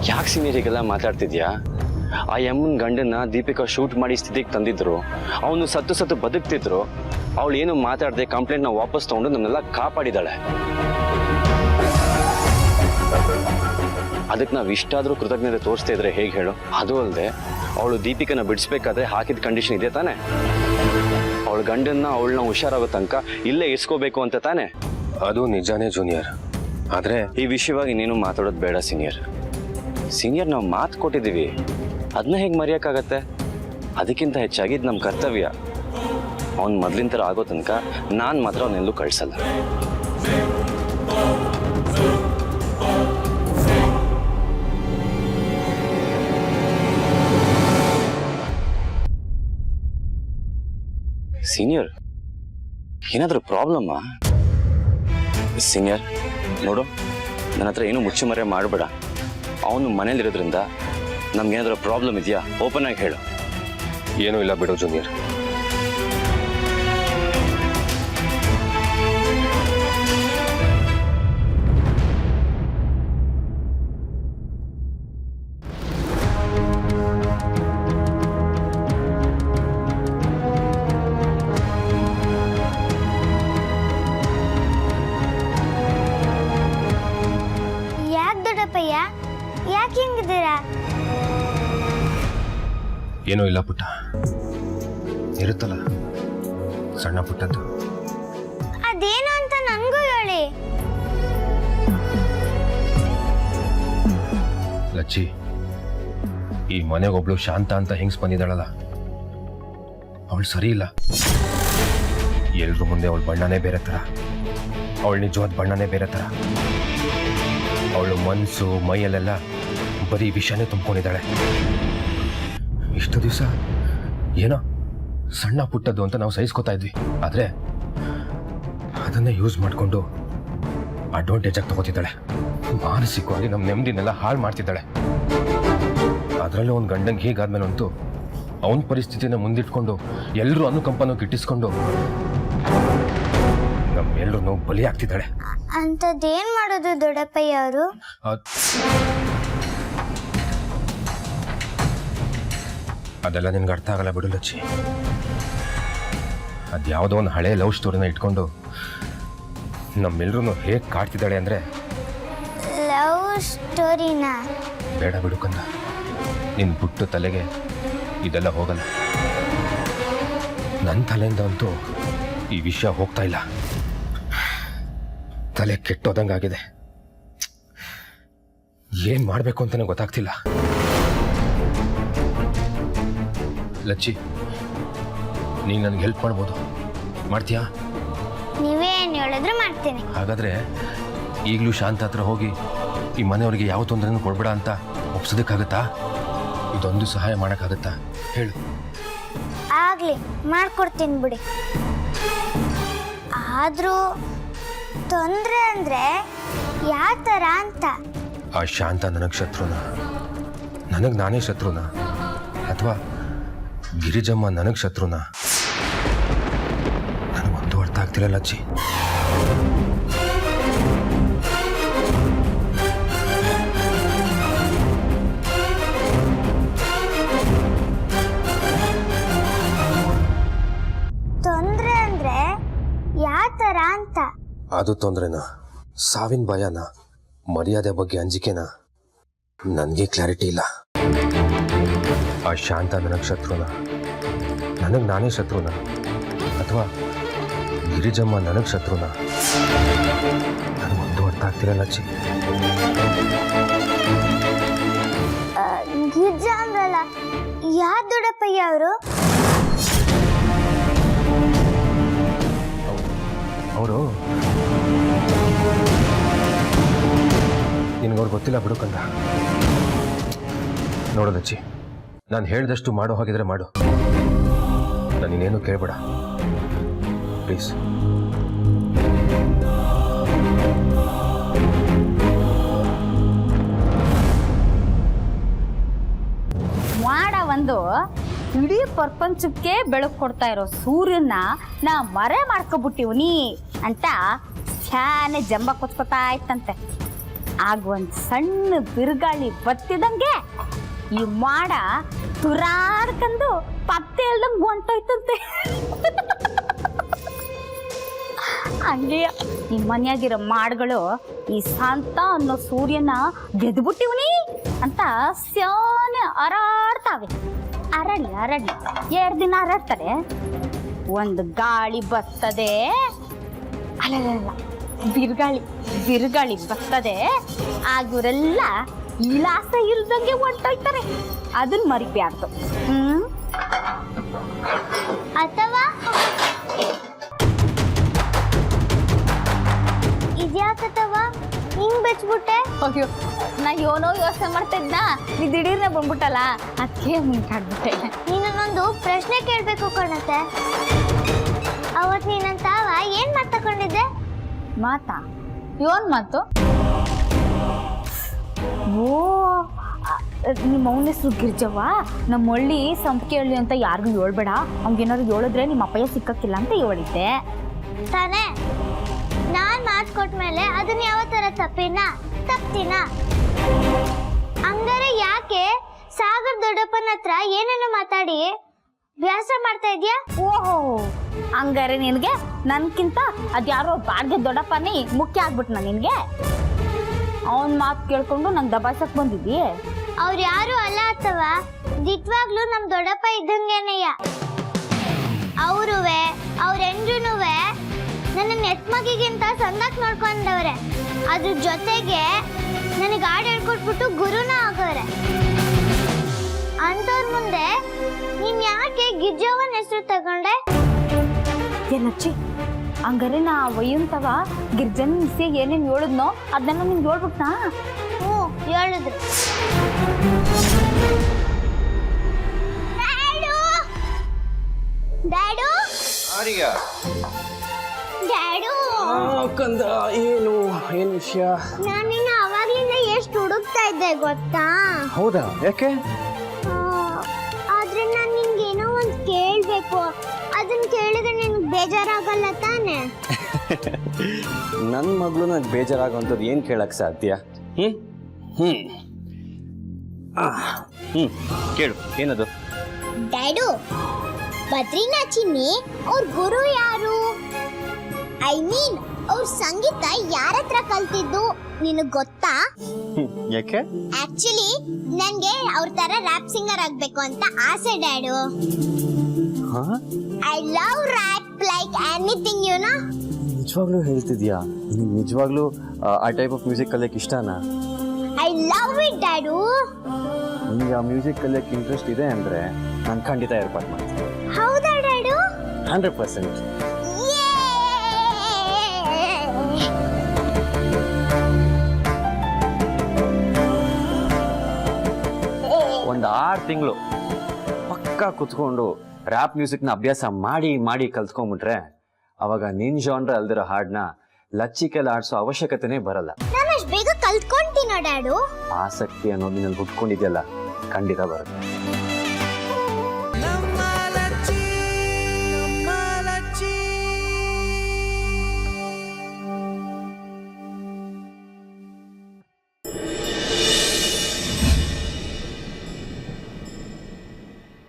ಯಾಕೆ ಸೀನಿಯರ್ ಹೀಗೆಲ್ಲ ಮಾತಾಡ್ತಿದ್ಯಾ? ಆ ಎಮ್ಮನ್ ಗಂಡನ್ನ ದೀಪಿಕಾ ಶೂಟ್ ಮಾಡಿ ಸ್ಥಿತಿಗೆ ತಂದಿದ್ರು. ಅವನು ಸತ್ತು ಬದುಕ್ತಿದ್ರು. ಅವಳು ಏನು ಮಾತಾಡದೆ ಕಂಪ್ಲೇಂಟ್ ನ ವಾಪಸ್ ತಗೊಂಡು ನನ್ನೆಲ್ಲ ಕಾಪಾಡಿದಾಳೆ. ಅದಕ್ಕೆ ನಾವು ಇಷ್ಟಾದ್ರೂ ಕೃತಜ್ಞತೆ ತೋರಿಸ್ತಾ ಇದ್ರೆ ಹೇಗೆ ಹೇಳು? ಅದು ಅಲ್ಲದೆ ಅವಳು ದೀಪಿಕನ ಬಿಡಿಸ್ಬೇಕಾದ್ರೆ ಹಾಕಿದ ಕಂಡೀಷನ್ ಇದೆ ತಾನೆ? ಅವಳ ಗಂಡನ್ನ ಅವಳನ್ನ ಹುಷಾರಾಗೋ ತನಕ ಇಲ್ಲೇ ಇಸ್ಕೋಬೇಕು ಅಂತ ತಾನೆ? ಅದು ನಿಜಾನೇ ಜೂನಿಯರ್. ಆದ್ರೆ ಈ ವಿಷಯವಾಗಿ ನೀನು ಮಾತಾಡೋದು ಬೇಡ ಸೀನಿಯರ್. ನಾವು ಮಾತು ಕೊಟ್ಟಿದ್ದೀವಿ, ಅದನ್ನ ಹೇಗೆ ಮರೆಯೋಕ್ಕಾಗತ್ತೆ? ಅದಕ್ಕಿಂತ ಹೆಚ್ಚಾಗಿ ಇದು ನಮ್ಮ ಕರ್ತವ್ಯ. ಅವ್ನು ಮೊದಲಿನ ಥರ ಆಗೋ ತನಕ ನಾನು ಮಾತ್ರ ಅವನ್ನೆಲ್ಲೂ ಕಳಿಸಲ್ಲ. ಸೀನಿಯರ್, ಏನಾದರೂ ಪ್ರಾಬ್ಲಮ್ಮಾ? ಸೀನಿಯರ್ ನೋಡು, ನನ್ನ ಹತ್ರ ಏನೂ ಮುಚ್ಚುಮರೆ ಮಾಡಬೇಡ. ಅವನು ಮನೇಲಿರೋದ್ರಿಂದ ನಮ್ಗೇನಾದರೂ ಪ್ರಾಬ್ಲಮ್ ಇದೆಯಾ? ಓಪನ್ ಆಗಿ ಹೇಳು. ಏನೂ ಇಲ್ಲ ಬಿಡು ಜೂನಿಯರ್. ಯಾಕೆ ಹಿಂಗಿದ್ದೀರಾ? ಏನೂ ಇಲ್ಲ ಪುಟ್ಟ, ಇರುತ್ತಲ್ಲ ಸಣ್ಣ ಪುಟ್ಟದ್ದು. ಅದೇನು ಅಂತ ನನಗೂ ಹೇಳಿ. ಲಚ್ಚಿ, ಈ ಮನೆಗೊಬ್ಳು ಶಾಂತ ಅಂತ ಹೆಂಗ್ಸ್ ಬಂದಿದ್ದಾಳಲ್ಲ, ಅವಳು ಸರಿ ಇಲ್ಲ. ಎಲ್ರ ಮುಂದೆ ಅವಳ ಬಣ್ಣನೇ ಬೇರೆ ಥರ, ಅವಳ ನಿಜವಾದ ಬಣ್ಣನೇ ಬೇರೆ ಥರ. ಅವಳು ಮನಸ್ಸು ಮೈಯಲ್ಲೆಲ್ಲ ಬರೀ ವಿಷನೇ ತುಂಬಿಕೊಂಡಿದ್ದಾಳೆ. ಇಷ್ಟು ದಿವಸ ಏನೋ ಸಣ್ಣ ಪುಟ್ಟದ್ದು ಅಂತ ನಾವು ಸಹಿಸ್ಕೋತಾ ಇದ್ವಿ. ಆದರೆ ಅದನ್ನೇ ಯೂಸ್ ಮಾಡಿಕೊಂಡು ಅಡ್ವಾಂಟೇಜ್ ಆಗಿ ತಗೋತಿದ್ದಾಳೆ. ಮಾನಸಿಕವಾಗಿ ನಮ್ಮ ನೆಮ್ಮದಿನೆಲ್ಲ ಹಾಳು ಮಾಡ್ತಿದ್ದಾಳೆ. ಅದರಲ್ಲೂ ಒಂದು ಗಂಡಂಗೆ ಹೀಗಾದ್ಮೇಲೆ ಅಂತೂ ಅವನ ಪರಿಸ್ಥಿತಿನ ಮುಂದಿಟ್ಕೊಂಡು ಎಲ್ಲರೂ ಅನುಕಂಪನೂ ಗಿಟ್ಟಿಸ್ಕೊಂಡು ನಮ್ಮೆಲ್ಲರೂ ಬಲಿ ಆಗ್ತಿದ್ದಾಳೆ. ಅಂಥದ್ದೇನು ಮಾಡೋದು ದೊಡ್ಡಪ್ಪಯ್ಯ ಅವರು? ಅದೆಲ್ಲ ನಿನ್ಗೆ ಅರ್ಥ ಆಗಲ್ಲ ಬಿಡು ಲಚ್ಚಿ. ಅದ್ಯಾವುದೋ ಒಂದು ಹಳೆ ಲವ್ ಸ್ಟೋರಿನ ಇಟ್ಕೊಂಡು ನಮ್ಮೆಲ್ಲರೂ ಹೇಗೆ ಕಾಡ್ತಿದ್ದಾಳೆ ಅಂದರೆ. ಲವ್ ಸ್ಟೋರಿನ ಬೇಡ ಬಿಡು ಕಂದ, ನಿನ್ನ ಪುಟ್ಟು ತಲೆಗೆ ಇದೆಲ್ಲ ಹೋಗಲ್ಲ. ನನ್ನ ತಲೆಯಿಂದ ಅಂತೂ ಈ ವಿಷಯ ಹೋಗ್ತಾ ಇಲ್ಲ. ತಲೆ ಕೆಟ್ಟೋದಂಗಾಗಿದೆ. ಏನು ಮಾಡಬೇಕು ಅಂತಲೇ ಗೊತ್ತಾಗ್ತಿಲ್ಲ. ಲಚ್ಚಿ, ನೀನು ನನಗೆ ಹೆಲ್ಪ್ ಮಾಡ್ಬೋದು, ಮಾಡ್ತೀಯಾ? ನೀವೇನು ಹೇಳಿದ್ರು ಮಾಡ್ತೀನಿ. ಹಾಗಾದರೆ ಈಗಲೂ ಶಾಂತ ಹತ್ರ ಹೋಗಿ ಈ ಮನೆಯವ್ರಿಗೆ ಯಾವ ತೊಂದರೆನೂ ಕೊಡಬೇಡ ಅಂತ ಒಪ್ಸೋದಕ್ಕಾಗತ್ತಾ? ಇದೊಂದು ಸಹಾಯ ಮಾಡೋಕ್ಕಾಗತ್ತಾ ಹೇಳು? ಆಗಲಿ, ಮಾಡ್ಕೊಡ್ತೀನಿ ಬಿಡಿ. ಆದರೂ ತೊಂದರೆ ಅಂದರೆ ಯಾವ ಥರ ಅಂತ? ಆ ಶಾಂತ ನನಗೆ ಶತ್ರುನ, ನನಗೆ ನಾನೇ ಶತ್ರುನ, ಅಥವಾ ಗಿರಿಜಮ್ಮ ನನಗೆ ಶತ್ರುನ? ನನಗೊಂದು ಅರ್ಥ ಆಗ್ತಿಲ್ಲ ಲಚ್ಚಿ. ತೊಂದರೆ ಅಂದರೆ ಯಾವ ಥರ ಅಂತ? ಅದು ತೊಂದರೆನ, ಸಾವಿನ ಭಯನ, ಮರ್ಯಾದೆ ಬಗ್ಗೆ ಅಂಜಿಕೆನ? ನನಗೆ ಕ್ಲಾರಿಟಿ ಇಲ್ಲ. ಆ ಶಾಂತ ನನಗೆ ಶತ್ರುನ, ನನಗೆ ನಾನೇ ಶತ್ರುನ, ಅಥವಾ ಗಿರಿಜಮ್ಮ ನನಗೆ ಶತ್ರುನ? ನನಗೊಂದು ಅರ್ಥ ಆಗ್ತಿಲ್ಲ ಲಚ್ಚಿ. ಗಿರಿಜ ಅಂದ್ರಲ್ಲ, ಯಾವ ದೊಡ್ಡಪ್ಪಯ್ಯ ಅವರು? ಅವರು ನಿನಗವ್ರು ಗೊತ್ತಿಲ್ಲ ಬಿಡುಕಂದ. ನೋಡು ಲಚ್ಚಿ, ನಾನು ಹೇಳಿದಷ್ಟು ಮಾಡೋ ಹಾಗಿದ್ರೆ ಮಾಡು, ನಾನಿನ್ನೇನು ಕೇಳಬೇಡ ಪ್ಲೀಸ್. ಮಾಡ ಒಂದು ಇಡೀ ಪ್ರಪಂಚಕ್ಕೆ ಬೆಳಕು ಕೊಡ್ತಾ ಇರೋ ಸೂರ್ಯನ ನಾ ಮರೆ ಮಾಡ್ಕೊಬಿಟ್ಟಿವ್ನಿ ಅಂತ ಶಾನೆ ಜಂಬ ಕೊಚ್ಕೊತಾ ಇತ್ತಂತೆ. ಆಗ ಒಂದು ಸಣ್ಣ ಬಿರುಗಾಳಿ ಬತ್ತಿದಂಗೆ ಈ ಮಾಡ ತುರಾಡ್ಕೊಂಡು ಪತ್ತೆ ಇಲ್ದಂಗೆ ಹೊಂಟೋಯ್ತಂತೆ. ಹಂಗೆ ಈ ಮನ್ಯಾಗಿರೋ ಮಾಡಗಳು ಈ ಶಾಂತ ಅನ್ನೋ ಸೂರ್ಯನ ಗೆದ್ಬಿಟ್ಟಿವ್ನಿ ಅಂತ ಸ್ಯಾನೆ ಹಾರಾಡ್ತಾವೆ. ಅರಳಿ 2 ದಿನ ಹಾರಾಡ್ತಾರೆ. ಒಂದು ಗಾಳಿ ಬರ್ತದೆ, ಅಲ್ಲ ಬಿರುಗಾಳಿ ಬರ್ತದೆ. ಆಗ ಇವರೆಲ್ಲ ಇಲಾಸ ಇಲ್ದಂಗೆ ಹೊಂಟೋಯ್ತಾರೆ. ಅದನ್ನ ಮರಿಬ್ಯಾರ್ದು. ಅಥವಾ ಇದ್ಯಾಕತ್ತವ ಹಿಂಗ್ ಬೆಚ್ಬಿಟ್ಟೆ? ಅಯ್ಯೋ, ನಾ ಏನೋ ಯೋಚನೆ ಮಾಡ್ತಾ ಇದ್ನ, ನೀ ದಿಢೀರ್ನೆ ಬಂದ್ಬಿಟ್ಟಲ್ಲ, ಅದಕ್ಕೆ ಮುಂಟಾಡ್ಬಿಟ್ಟೆ. ನೀನೊಂದು ಪ್ರಶ್ನೆ ಕೇಳ್ಬೇಕು ಕಣತೆ. ಅವತ್ ನೀನಂತಾವ ಏನ್ ಮಾತಾಕೊಂಡಿದ್ದೆ? ಮಾತಾ? ಯೋನ್ ಮಾತು? ಓ, ನಿಮ್ಮ ಅವನ ಹೆಸರು ಗಿರ್ಜವ್ವ. ನಮ್ಮ ಹಳ್ಳಿ ಸಂಪಿಗೆ ಹಳ್ಳಿ ಅಂತ ಯಾರಿಗೂ ಹೇಳ್ಬೇಡ, ಅವ್ಗೇನಾದ್ರು ಹೇಳಿದ್ರೆ ನಿಮ್ಮ ಅಪ್ಪಯ್ಯ ಸಿಕ್ಕಕ್ಕಿಲ್ಲ ಅಂತ ಹೇಳಿದ್ದೆ ತಾನೇ. ನಾನ್ ಮಾತು ಕೊಟ್ಮೇಲೆ ಅದನ್ನ ಯಾವ ತರ ತಪ್ತೀನ? ಹಂಗಾರೆ ಯಾಕೆ ಸಾಗರ್ ದೊಡ್ಡಪ್ಪನ ಹತ್ರ ಏನೇನು ಮಾತಾಡಿ ವ್ಯಾಸ ಮಾಡ್ತಾ ಇದ್ಯಾ? ಓಹೋ, ಹಂಗಾರೆ ನಿನಗೆ ನನ್ಕಿಂತ ಅದ್ಯಾರೋ ಬಾಡ್ಗೆ ದೊಡ್ಡಪ್ಪನೇ ಮುಖ್ಯ ಆಗ್ಬಿಟ್ನ ನಿನ್ಗೆ? ಅವನ್ ಮಾತು ಕೇಳ್ಕೊಂಡು ನಂಗೆ ದಬಾಸಕ್ ಬಂದಿದ್ದಿ? ಅವ್ರು ಯಾರು ಅಲ್ಲ ಅಥವಾ ದಿಟ್ವಾಗ್ಲೂ ನಮ್ ದೊಡ್ಡಪ್ಪ ಇದ್ದಂಗೆನೆಯ. ಅವ್ರುವೆ ಅವ್ರ ಹೆಂಡ್ರುನುವೆ ನನ್ನ ನೆತ್ಮಗಿಗಿಂತ ಸಂದಾಕ್ ನೋಡ್ಕೊಂಡವ್ರೆ. ಅದ್ರ ಜೊತೆಗೆ ನನಗೆ ಹಾಡು ಹೇಳ್ಕೊಟ್ಬಿಟ್ಟು ಗುರುನ ಆಗೋರೆ. ಅಂತವ್ರ ಮುಂದೆ ನೀನ್ ಯಾಕೆ ಗಿಜ್ಜವ್ವನ ಹೆಸರು ತಗೊಂಡೆ? ಏನಚ್ಚಿ, ಹಂಗಾರೆ ನಾ ವಯ್ಯಂತವ ಗಿರ್ಜನ್ ಮಿಸ್ಸಿ ಏನೇನು ಹೇಳಿದ್ನೋ ಅದನ್ನೆಲ್ಲ ನಿಮ್ಗೆ ಹೇಳ್ಬಿಟ್ನಾ? ಹ್ಞೂ, ಹೇಳಿದ್ರು. ಡ್ಯಾಡು ಡ್ಯಾಡು, ಕಂದ, ಏನು ವಿಷಯ? ನಾನಿನ್ನ ಅವಾಗ್ಲಿಂದ ಎಷ್ಟು ಹುಡುಕ್ತಾ ಇದ್ದೆ ಗೊತ್ತಾ? ಹೌದಾ? ಯಾಕೆ? ಆದ್ರೆ ನಾನು ನಿನ್ಗೆ ಏನೋ ಒಂದು ಕೇಳ್ಬೇಕು. ಅದನ್ನ ಕೇಳಿದ್ರೆ ನಿನ್ಗೆ ಬೇಜಾರಾಗಲ್ಲ ತಾನೆ? ನನ್ನ ಮಗಳು ನನಗೆ ಬೇಜಾರಾಗೋಂಥದ್ದು ಏನು ಕೇಳಕ್ ಸಾಧ್ಯ? ಕೇಳು, ಏನದು? ಡ್ಯಾಡು, ಬದ್ರಿನಾಥ್ ಚಿನ್ನಿ ಅವ್ರ ಗುರು ಯಾರು? ಐ ಮೀನ್ ಅವ್ರ ಸಂಗೀತ ಯಾರ ಹತ್ರ ಕಲ್ತಿದ್ದು ನಿನಗ್ ಗೊತ್ತಾ? ಯಾಕೆ? ಆಕ್ಚುಲಿ ನನ್ಗೆ ಅವ್ರ ತರ ರ್ಯಾಪ್ ಸಿಂಗರ್ ಆಗ್ಬೇಕು ಅಂತ ಆಸೆ dad. I love rap like anything, you know. ನಿಜವಾಗ್ಲೂ ಹೇಳ್ತಿದ್ಯಾ? ನಿಜವಾಗ್ಲೂ ಆ ಟೈಪ್ ಆಫ್ ಮ್ಯೂಸಿಕ್ ಕಲಿಯಕ್ಕೆ ಇಷ್ಟನಾ? I love it dad. ನಿಮ್ಗೆ ಆ ಮ್ಯೂಸಿಕ್ ಕಲಿಯಕ್ಕೆ ಇಂಟ್ರೆಸ್ಟ್ ಇದೆ ಅಂದ್ರೆ ನಾನು ಖಂಡಿತ ಏರ್ಪಾಡು ಮಾಡ್ತೀನಿ. ಹೌದಾ ಡ್ಯಾಡು? 100%. ಒಂದು 6 ತಿಂಗಳು ಪಕ್ಕಾ ಕುತ್ಕೊಂಡು ರ್ಯಾಪ್ ಮ್ಯೂಸಿಕ್ನ ಅಭ್ಯಾಸ ಮಾಡಿ ಕಲ್ತ್ಕೊಂಡ್ಬಿಟ್ರೆ ಅವಾಗ ನಿನ್ ಜಾನ್ರ ಅಲ್ದಿರೋ ಹಾಡನ್ನ ಲಚ್ಚಿಕೆಲ್ಲ ಆಡಿಸೋ ಅವಶ್ಯಕತೆನೇ ಬರಲ್ಲ. ನಾನು ಅಷ್ಟು ಬೇಗ ಕಲ್ತ್ಕೊಂತೀನೋ ಡ್ಯಾಡು? ಆಸಕ್ತಿ ಅನ್ನೋದು ನಿನ್ನಲ್ಲಿ ಹುಟ್ಕೊಂಡಿದೆಯಲ್ಲ, ಖಂಡಿತ ಬರುತ್ತೆ.